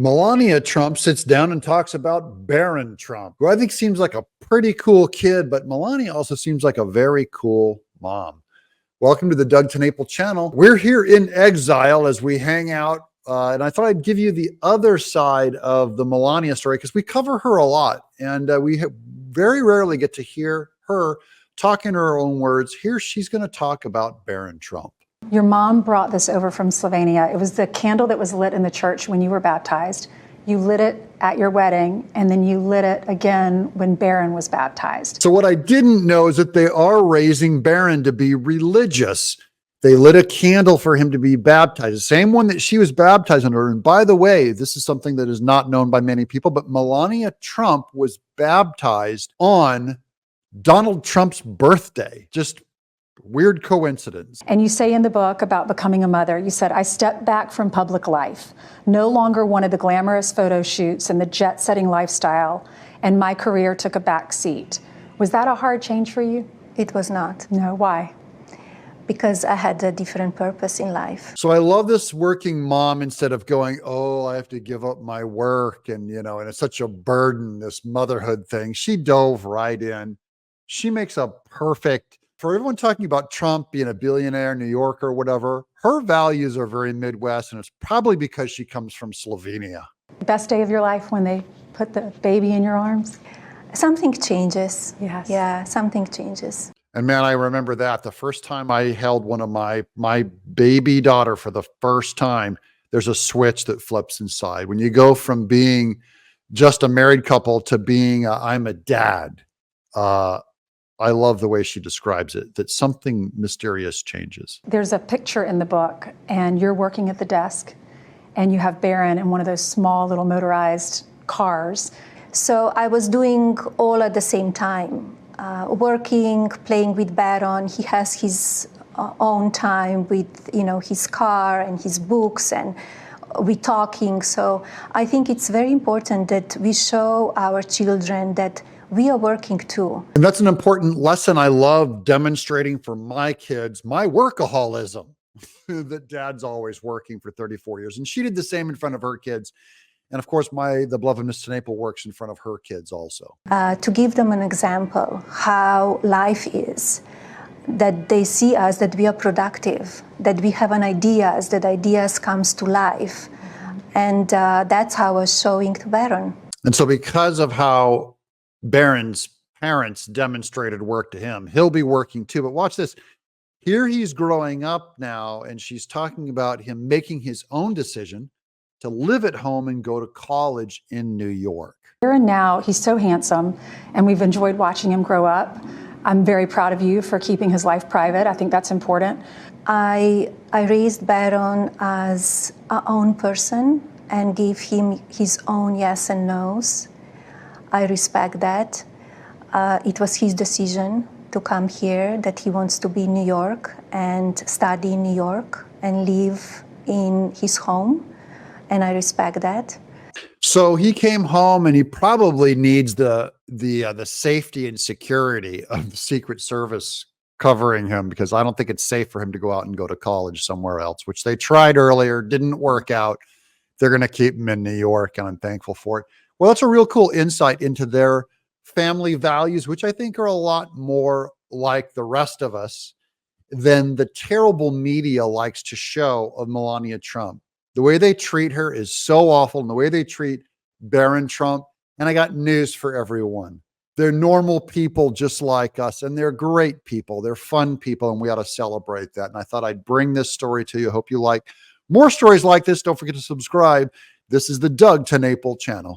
Melania Trump sits down and talks about Barron Trump, who I think seems like a pretty cool kid, but Melania also seems like a very cool mom. Welcome to the Doug TenNapel channel. We're here in Exile as we hang out, and I thought I'd give you the other side of the Melania story because we cover her a lot, and we very rarely get to hear her talk in her own words. Here she's going to talk about Barron Trump. Your mom brought this over from Slovenia. It was the candle that was lit in the church when you were baptized. You lit it at your wedding, and then you lit it again when Barron was baptized. So what I didn't know is that they are raising Barron to be religious. They lit a candle for him to be baptized, the same one that she was baptized under. And by the way, this is something that is not known by many people, but Melania Trump was baptized on Donald Trump's birthday. Just weird coincidence. And you say in the book about becoming a mother, you said, I stepped back from public life, no longer wanted the glamorous photo shoots and the jet-setting lifestyle, and my career took a back seat. Was that a hard change for you? It was not. No, why? Because I had a different purpose in life. So I love this working mom, instead of going, oh, I have to give up my work and, and it's such a burden, this motherhood thing. She dove right in. She makes a perfect, for everyone talking about Trump being a billionaire, New Yorker, whatever, her values are very Midwest, and it's probably because she comes from Slovenia. Best day of your life when they put the baby in your arms? Something changes. Yes. Yeah, something changes. And man, I remember that the first time I held one of my baby daughter for the first time, there's a switch that flips inside. When you go from being just a married couple to being I'm a dad, I love the way she describes it, that something mysterious changes. There's a picture in the book, and you're working at the desk, and you have Barron in one of those small little motorized cars. So I was doing all at the same time, working, playing with Barron. He has his own time with, his car and his books, and we talking. So I think it's very important that we show our children that we are working too. And that's an important lesson I love demonstrating for my kids, my workaholism, that dad's always working for 34 years. And she did the same in front of her kids. And of course, the beloved Miss TenNapel works in front of her kids also. To give them an example how life is, that they see us, that we are productive, that we have an ideas, that ideas comes to life. And that's how I was showing to Barron. And so because of how Barron's parents demonstrated work to him, he'll be working too. But watch this. Here he's growing up now, and she's talking about him making his own decision to live at home and go to college in New York. Barron now, he's so handsome, and we've enjoyed watching him grow up. I'm very proud of you for keeping his life private. I think that's important. I raised Barron as our own person and gave him his own yes and no's. I respect that. It was his decision to come here, that he wants to be in New York and study in New York and live in his home, and I respect that. So he came home, and he probably needs the safety and security of the Secret Service covering him, because I don't think it's safe for him to go out and go to college somewhere else, which they tried earlier, didn't work out. They're going to keep him in New York, and I'm thankful for it. Well, that's a real cool insight into their family values, which I think are a lot more like the rest of us than the terrible media likes to show of Melania Trump. The way they treat her is so awful, and the way they treat Barron Trump. And I got news for everyone. They're normal people just like us, and they're great people. They're fun people, and we ought to celebrate that. And I thought I'd bring this story to you. Hope you like more stories like this. Don't forget to subscribe. This is the Doug TenNapel channel.